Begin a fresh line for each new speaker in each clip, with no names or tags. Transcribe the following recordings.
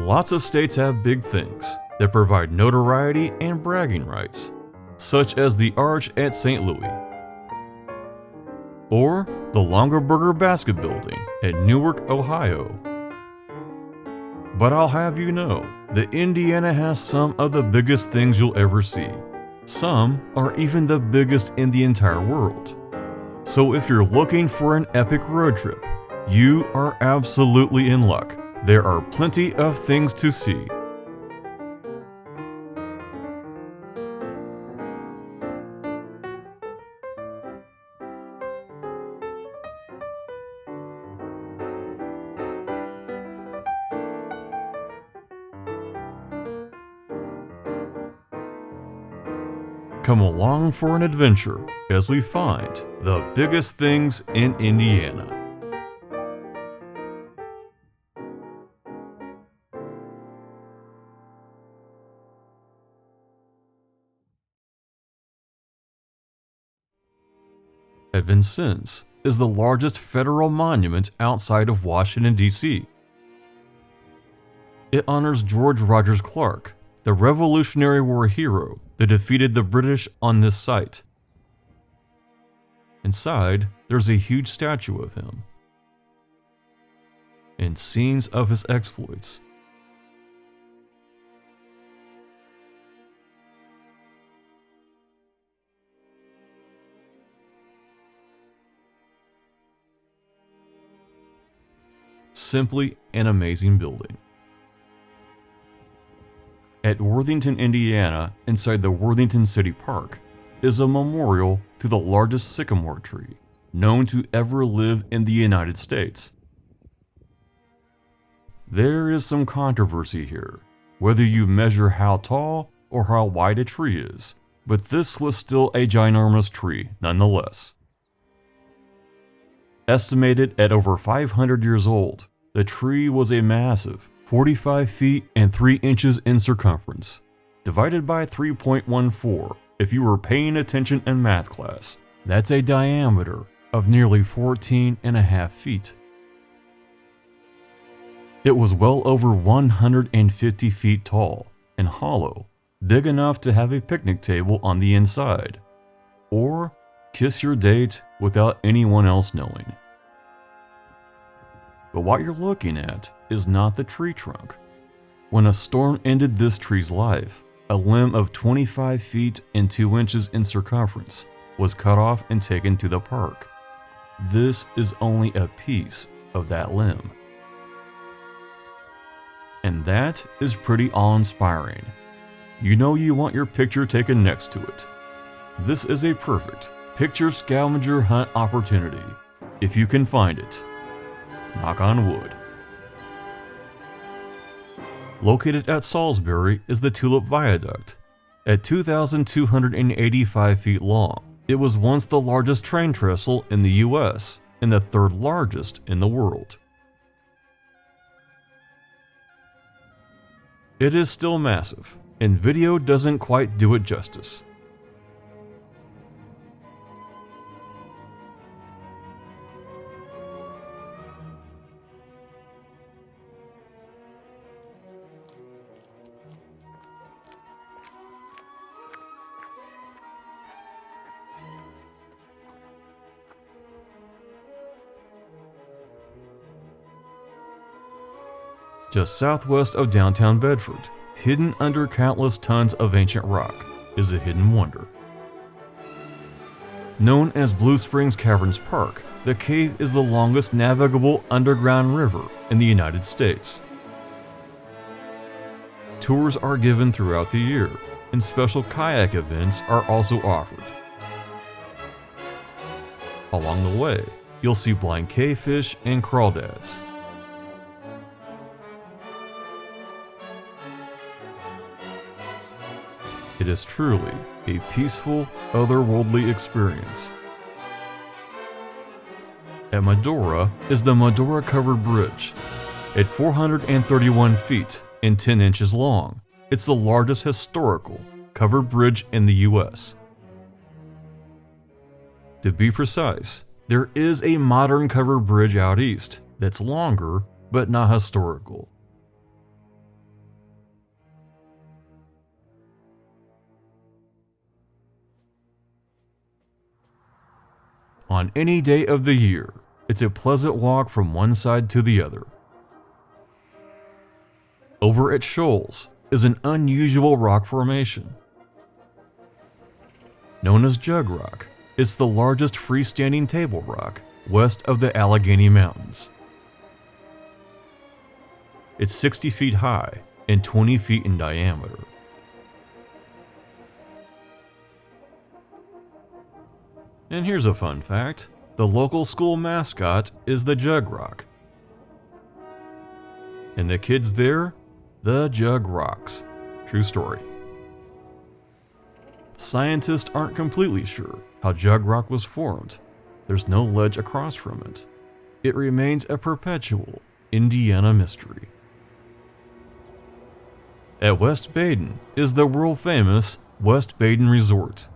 Lots of states have big things that provide notoriety and bragging rights, such as the Arch at St. Louis, or the Longaberger Basket Building at Newark, Ohio. But I'll have you know that Indiana has some of the biggest things you'll ever see. Some are even the biggest in the entire world. So if you're looking for an epic road trip, you are absolutely in luck. There are plenty of things to see. Come along for an adventure as we find the biggest things in Indiana. Vincennes is the largest federal monument outside of Washington, D.C. It honors George Rogers Clark, the Revolutionary War hero that defeated the British on this site. Inside, there's a huge statue of him and scenes of his exploits. Simply an amazing building. At Worthington, Indiana, inside the Worthington City Park, is a memorial to the largest sycamore tree known to ever live in the United States. There is some controversy here, whether you measure how tall or how wide a tree is, but this was still a ginormous tree nonetheless. Estimated at over 500 years old, the tree was a massive 45 feet and 3 inches in circumference, divided by 3.14 if you were paying attention in math class. That's a diameter of nearly 14.5 feet. It was well over 150 feet tall and hollow, big enough to have a picnic table on the inside, or kiss your date without anyone else knowing. But what you're looking at is not the tree trunk. When a storm ended this tree's life, a limb of 25 feet and 2 inches in circumference was cut off and taken to the park. This is only a piece of that limb. And that is pretty awe-inspiring. You know you want your picture taken next to it. This is a perfect picture scavenger hunt opportunity, if you can find it. Knock on wood. Located at Salisbury is the Tulip Viaduct. At 2,285 feet long, it was once the largest train trestle in the US and the third largest in the world. It is still massive, and video doesn't quite do it justice. Just southwest of downtown Bedford, hidden under countless tons of ancient rock, is a hidden wonder. Known as Blue Springs Caverns Park, the cave is the longest navigable underground river in the United States. Tours are given throughout the year, and special kayak events are also offered. Along the way, you'll see blind cavefish and crawdads. It is truly a peaceful, otherworldly experience. At Medora is the Medora Covered Bridge. At 431 feet and 10 inches long, it's the largest historical covered bridge in the US. To be precise, there is a modern covered bridge out east that's longer but not historical. On any day of the year, it's a pleasant walk from one side to the other. Over at Shoals is an unusual rock formation. Known as Jug Rock, it's the largest freestanding table rock west of the Allegheny Mountains. It's 60 feet high and 20 feet in diameter. And here's a fun fact. The local school mascot is the Jug Rock. And the kids there, the Jug Rocks. True story. Scientists aren't completely sure how Jug Rock was formed. There's no ledge across from it. It remains a perpetual Indiana mystery. At West Baden is the world-famous West Baden Resort.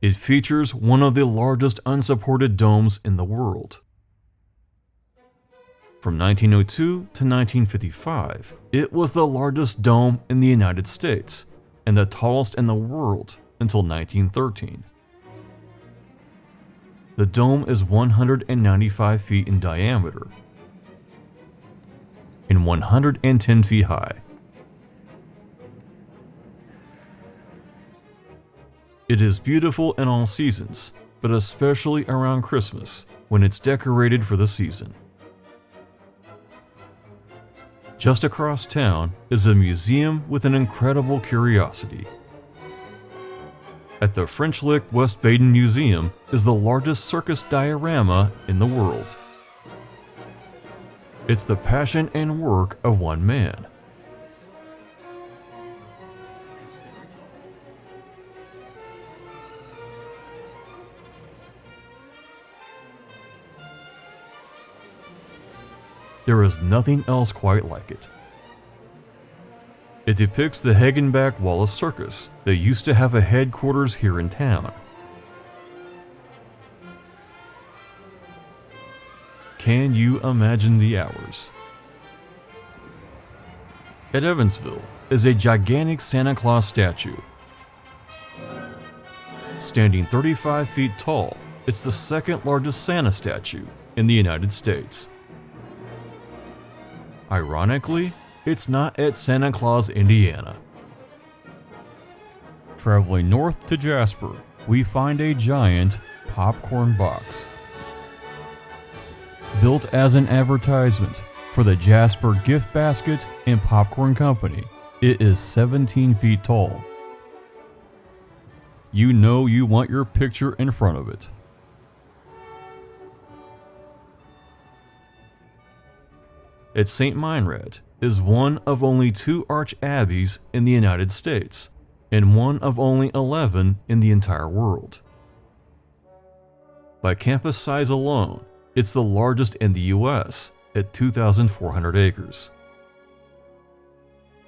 It features one of the largest unsupported domes in the world. From 1902 to 1955, it was the largest dome in the United States and the tallest in the world until 1913. The dome is 195 feet in diameter and 110 feet high. It is beautiful in all seasons, but especially around Christmas when it's decorated for the season. Just across town is a museum with an incredible curiosity. At the French Lick West Baden Museum is the largest circus diorama in the world. It's the passion and work of one man. There is nothing else quite like it. It depicts the Hagenbeck Wallace Circus that used to have a headquarters here in town. Can you imagine the hours? At Evansville is a gigantic Santa Claus statue. Standing 35 feet tall, it's the second largest Santa statue in the United States. Ironically, it's not at Santa Claus, Indiana. Traveling north to Jasper, we find a giant popcorn box. Built as an advertisement for the Jasper Gift Basket and Popcorn Company, it is 17 feet tall. You know you want your picture in front of it. At St. Meinrad is one of only 2 archabbeys in the United States and one of only 11 in the entire world. By campus size alone, it's the largest in the US at 2,400 acres.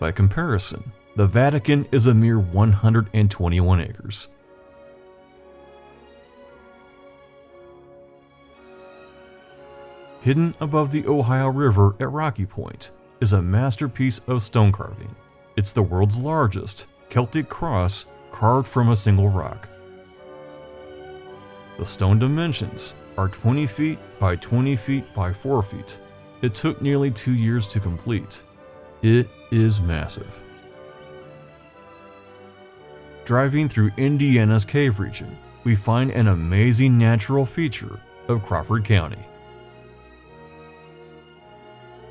By comparison, the Vatican is a mere 121 acres. Hidden above the Ohio River at Rocky Point is a masterpiece of stone carving. It's the world's largest Celtic cross carved from a single rock. The stone dimensions are 20 feet by 20 feet by 4 feet. It took nearly 2 years to complete. It is massive. Driving through Indiana's Cave region, we find an amazing natural feature of Crawford County.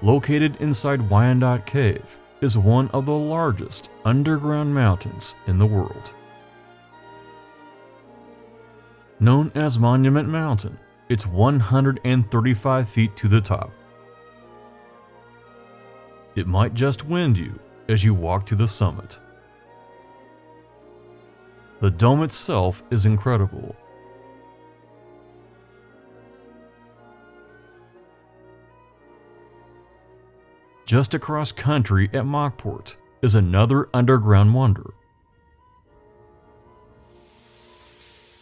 Located inside Wyandotte Cave is one of the largest underground mountains in the world. Known as Monument Mountain, it's 135 feet to the top. It might just wind you as you walk to the summit. The dome itself is incredible. Just across country at Mockport is another underground wonder.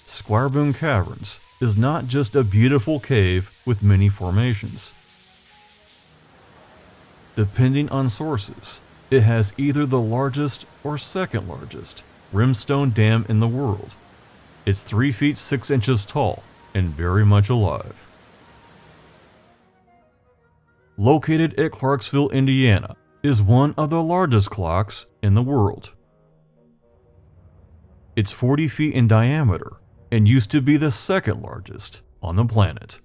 Squaw Caverns is not just a beautiful cave with many formations. Depending on sources, it has either the largest or second largest rimstone dam in the world, It's 3 feet 6 inches tall and very much alive. Located at Clarksville, Indiana, is one of the largest clocks in the world. It's 40 feet in diameter and used to be the second largest on the planet.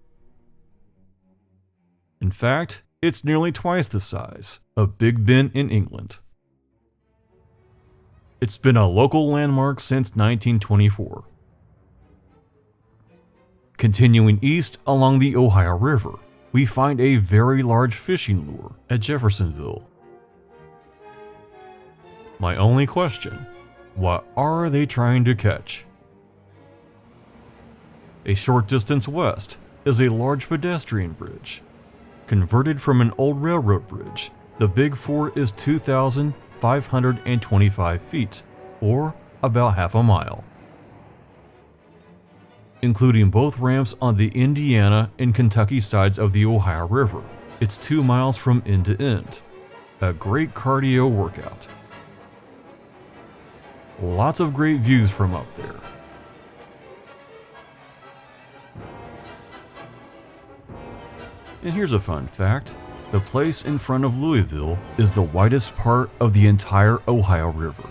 In fact, it's nearly twice the size of Big Ben in England. It's been a local landmark since 1924. Continuing east along the Ohio River, we find a very large fishing lure at Jeffersonville. My only question, what are they trying to catch? A short distance west is a large pedestrian bridge. Converted from an old railroad bridge, the Big Four is 2,525 feet, or about half a mile. Including both ramps on the Indiana and Kentucky sides of the Ohio River, it's 2 miles from end to end. A great cardio workout. Lots of great views from up there. And here's a fun fact. The place in front of Louisville is the widest part of the entire Ohio River.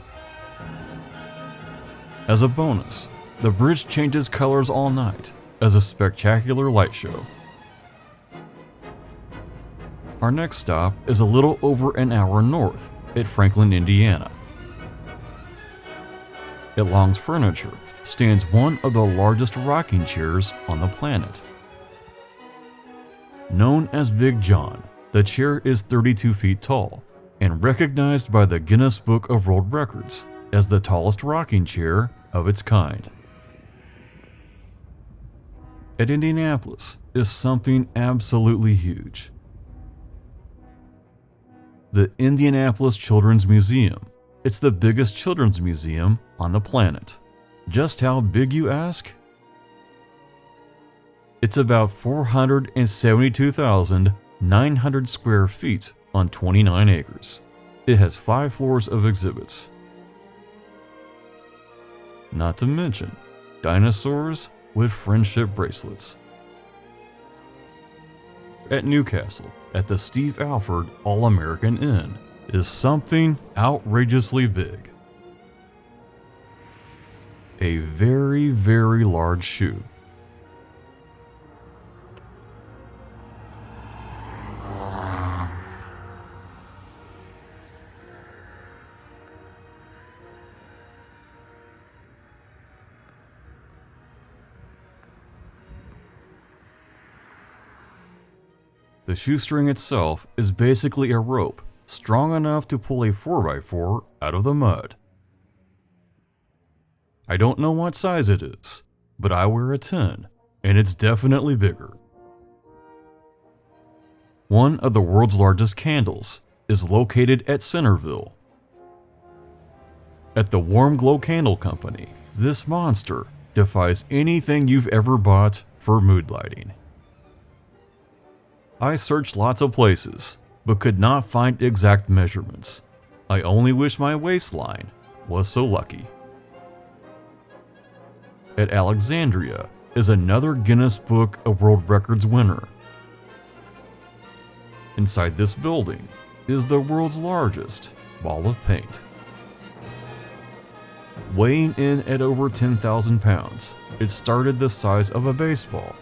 As a bonus, the bridge changes colors all night as a spectacular light show. Our next stop is a little over an hour north at Franklin, Indiana. At Long's Furniture stands one of the largest rocking chairs on the planet. Known as Big John, the chair is 32 feet tall and recognized by the Guinness Book of World Records as the tallest rocking chair of its kind. At Indianapolis is something absolutely huge. The Indianapolis Children's Museum. It's the biggest children's museum on the planet. Just how big, you ask? It's about 472,900 square feet on 29 acres. It has 5 floors of exhibits. Not to mention dinosaurs with friendship bracelets. At Newcastle, at the Steve Alford All-American Inn, is something outrageously big. A very, very large shoe. The shoestring itself is basically a rope strong enough to pull a 4x4 out of the mud. I don't know what size it is, but I wear a 10, and it's definitely bigger. One of the world's largest candles is located at Centerville. At the Warm Glow Candle Company, this monster defies anything you've ever bought for mood lighting. I searched lots of places, but could not find exact measurements. I only wish my waistline was so lucky. At Alexandria is another Guinness Book of World Records winner. Inside this building is the world's largest ball of paint. Weighing in at over 10,000 pounds, it started the size of a baseball.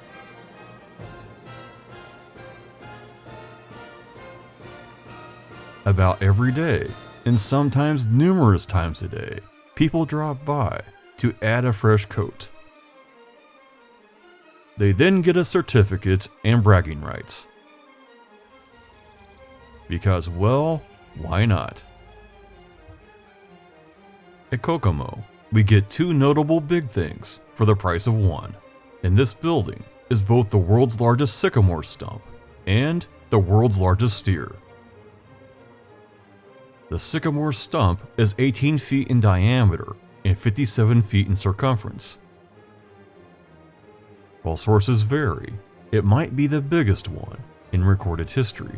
About every day, and sometimes numerous times a day, people drop by to add a fresh coat. They then get a certificate and bragging rights. Because, well, why not? At Kokomo, we get 2 notable big things for the price of one. And this building is both the world's largest sycamore stump and the world's largest steer. The sycamore stump is 18 feet in diameter and 57 feet in circumference. While sources vary, it might be the biggest one in recorded history.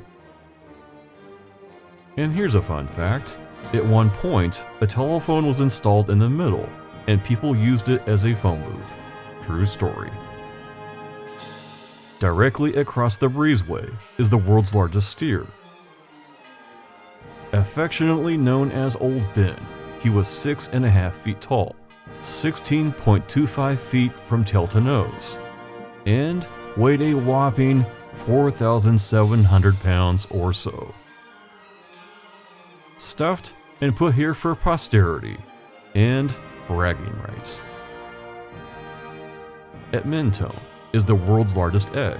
And here's a fun fact. At one point, a telephone was installed in the middle, and people used it as a phone booth. True story. Directly across the breezeway is the world's largest steer. Affectionately known as Old Ben, he was 6.5 feet tall, 16.25 feet from tail to nose, and weighed a whopping 4,700 pounds or so. Stuffed and put here for posterity and bragging rights. At Mentone is the world's largest egg.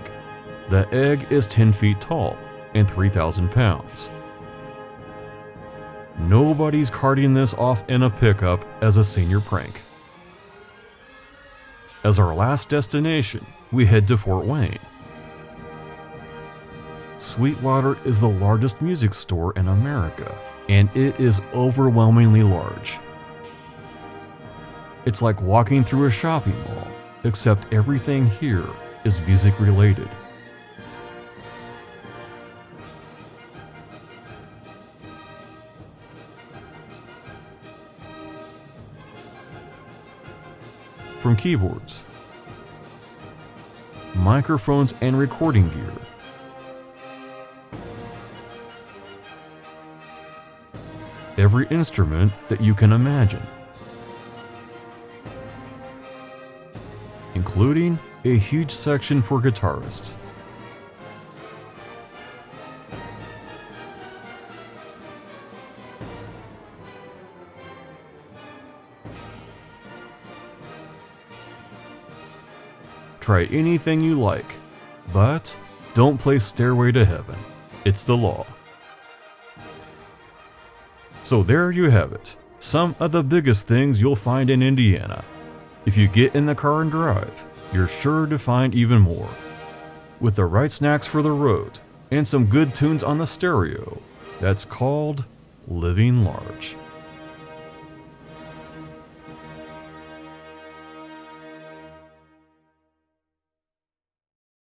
The egg is 10 feet tall and 3,000 pounds. Nobody's carting this off in a pickup as a senior prank. As our last destination, we head to Fort Wayne. Sweetwater is the largest music store in America, and it is overwhelmingly large. It's like walking through a shopping mall, except everything here is music related. From keyboards, microphones and recording gear, every instrument that you can imagine, including a huge section for guitarists. Try anything you like, but don't play Stairway to Heaven. It's the law. So there you have it, some of the biggest things you'll find in Indiana. If you get in the car and drive, you're sure to find even more. With the right snacks for the road and some good tunes on the stereo, that's called living large.